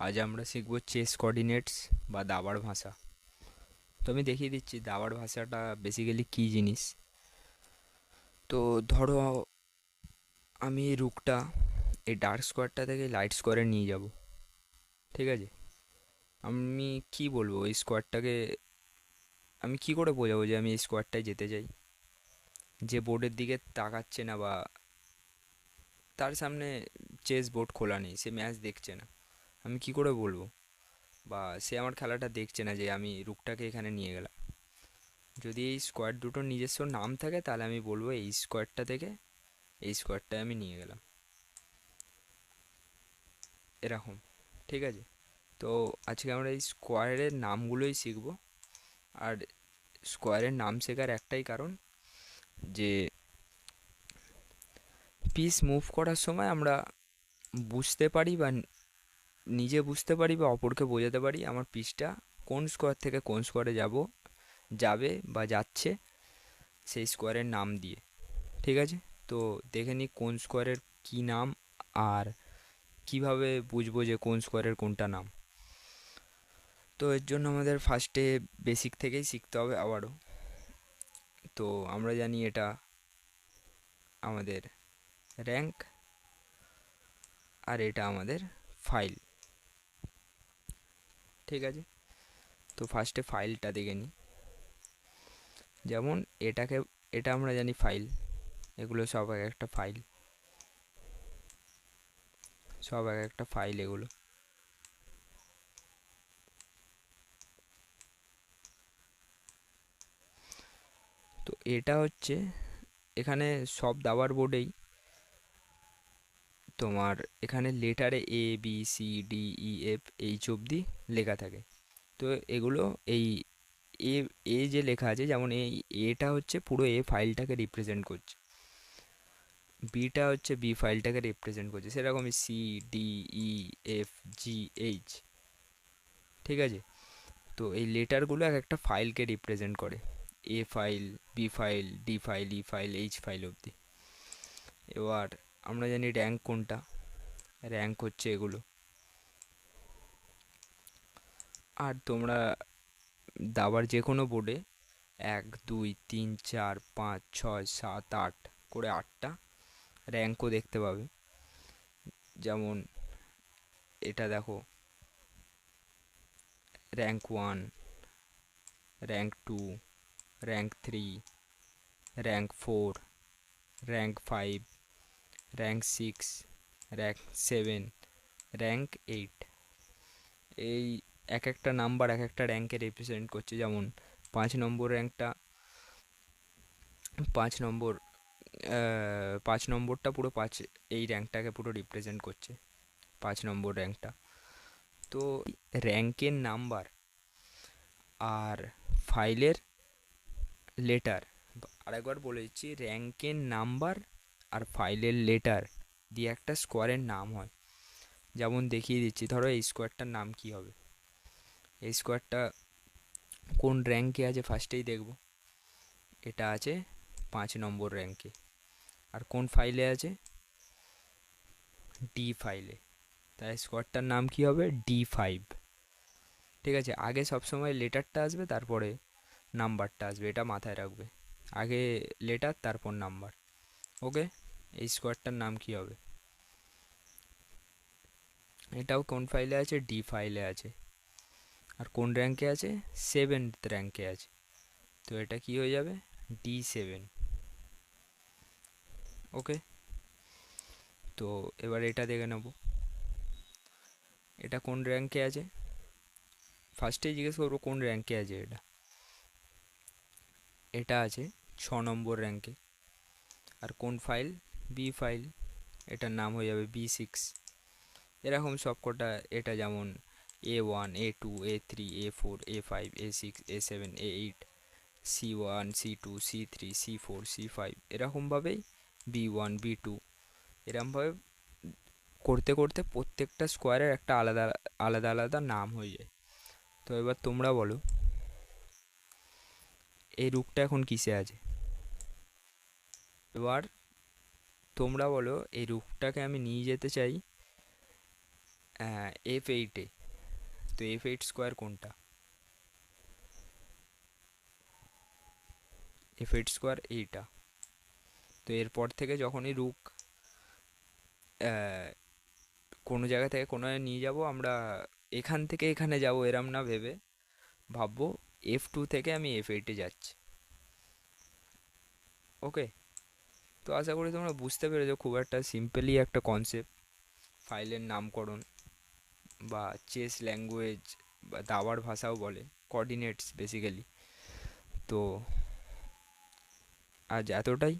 আজ আমরা শিখব চেস কোঅর্ডিনেটস বা দাবার ভাষা। তো আমি দেখিয়ে দিচ্ছি দাবার ভাষাটা বেসিক্যালি কী জিনিস। তো ধরো আমি এই রুকটা এই ডার্ক স্কোয়ারটা থেকে লাইট স্কোয়ারে নিয়ে যাব, ঠিক আছে? আমি কি বলবো এই স্কোয়ারটাকে, আমি কি করে বোঝাবো যে আমি এই স্কোয়ারটায় যেতে চাই? যে বোর্ডের দিকে তাকাচ্ছে না বা তার সামনে চেস বোর্ড খোলা নেই, সে ম্যাচ দেখছে না, আমি কি করে বলবো? বা সে আমার খেলাটা দেখছে না যে আমি রুকটাকে এখানে নিয়ে গেলাম। যদি এই স্কোয়ার দুটোর নিজস্ব নাম থাকে তাহলে আমি বলবো এই স্কোয়ারটা থেকে এই স্কোয়ারটায় আমি নিয়ে গেলাম, এরকম। ঠিক আছে, তো আজকে আমরা এই স্কোয়ারের নামগুলোই শিখব। আর স্কোয়ারের নাম শেখার একটাই কারণ যে পিস মুভ করার সময় আমরা বুঝতে পারি বা নিজে বুঝতে পারি বা অপরকে বোঝাতে পারি আমার পিসটা কোন স্কোয়ার থেকে কোন স্কোয়ারে যাবে বা যাচ্ছে সেই স্কোয়ারের নাম দিয়ে। ঠিক আছে, তো দেখে নিই কোন স্কোয়ারের কী নাম আর কিভাবে বুঝবো যে কোন স্কোয়ারের কোনটা নাম। তো এর জন্য আমাদের ফার্স্টে বেসিক থেকেই শিখতে হবে আবারও। তো আমরা জানি এটা আমাদের র্যাঙ্ক আর এটা আমাদের ফাইল। ঠিক আছে, তো ফার্স্টে ফাইলটা দেখে নিই। যেমন এটা আমরা জানি ফাইল, এগুলো সব এক একটা ফাইল, সব এক একটা ফাইল এগুলো। তো এটা হচ্ছে এখানে সব দাবার বোর্ডেই তোমার এখানে লেটারে A B C D E F H অবধি লেখা থাকে। তো এগুলো এই এ এ যে লেখা আছে, যেমন এই এটা হচ্ছে পুরো এ ফাইলটাকে রিপ্রেজেন্ট করছে, বিটা হচ্ছে বি ফাইলটাকে রিপ্রেজেন্ট করছে, সেরকমই C D E F G H। ঠিক আছে, তো এই লেটারগুলো এক একটা ফাইলকে রিপ্রেজেন্ট করে, A file, B file, D file, E file, H file অবধি। এবার আমরা জানি র্যাঙ্ক কোনটা, র্যাঙ্ক হচ্ছে এগুলো। আর তোমরা দাবার যে কোনো বোর্ডে 1 2 3 4 5 6 7 8 করে 8টা র্যাঙ্কও দেখতে পাবে। যেমন এটা দেখো, rank 1, rank 2, rank 3, rank 4, rank 5, rank 6, rank 7, rank 8। এই এক একটা নাম্বার এক একটা র্যাঙ্কে রিপ্রেজেন্ট করছে। যেমন 5 নম্বর র্যাঙ্কটা, 5 নম্বর 5 নম্বরটা পুরো এই র্যাঙ্কটাকে পুরো রিপ্রেজেন্ট করছে, 5 নম্বর র্যাঙ্কটা। তো র্যাঙ্কের নাম্বার আর ফাইলের লেটার, আরেকবার বলে দিচ্ছি, র্যাঙ্কের নাম্বার আর ফাইলের লেটার দিয়ে একটা স্কোয়ারের নাম হয়। যেমন দেখিয়ে দিচ্ছি, ধরো এই স্কোয়ারটার নাম কি হবে। এই স্কোয়ারটা কোন র্যাঙ্কে আছে ফার্স্টেই দেখব, এটা আছে 5 নম্বর র্যাঙ্কে। আর কোন ফাইলে আছে, ডি ফাইলে, তাই স্কোয়ারটার নাম কি হবে, D5। ঠিক আছে, আগে সবসময় লেটারটা আসবে তারপরে নাম্বারটা আসবে, এটা মাথায় রাখবে, আগে লেটার তারপর নাম্বার। ওকে, এই স্কোয়ারটার নাম কি হবে, এটাও কোন ফাইলে আছে, ডি ফাইলে আছে। আর কোন র্যাঙ্কে আছে, 7th র্যাঙ্কে আছে, তো এটা কি হয়ে যাবে, D7। ওকে, তো এবার এটা দেখে নেব, এটা কোন র্যাঙ্কে আছে। ফার্স্টেই জিজ্ঞেস করবো কোন র্যাঙ্কে আছে এটা, এটা আছে 6 নম্বর র্যাঙ্কে। আর কোন ফাইল, বি ফাইল, এটার নাম হয়ে যাবে B6। এরকম সব কটা, এটা যেমন A1 A2 A3 A4 A5 A6 A7 A8 C1 C2 C3 C4 C5, এরকমভাবেই B1 B2, এরকমভাবে করতে করতে প্রত্যেকটা স্কোয়ারের একটা আলাদা আলাদা আলাদা নাম হয়ে যায়। তো এবার তোমরা বলো এই রুকটা এখন কিসে আছে। এবার তোমরা বলো এই রুকটাকে আমি নিয়ে যেতে চাই F8-এ। তো F8 স্কোয়ার কোনটা? F8 স্কোয়ার এইটা। তো এরপর থেকে যখনই রুক কোনো জায়গা থেকে কোনো জায়গায় নিয়ে যাব আমরা, এখান থেকে এখানে যাব এরম না ভেবে ভাববো F2 থেকে আমি F8-এ যাচ্ছি। ওকে। তো আশা করি তোমরা বুঝতে পেরেছো, খুব একটা সিম্পলি একটা কনসেপ্ট, ফাইলের নামকরণ বা চেস ল্যাঙ্গুয়েজ বা দাবার ভাষাও বলে, কোঅর্ডিনেটস বেসিক্যালি। তো আজ এতটাই।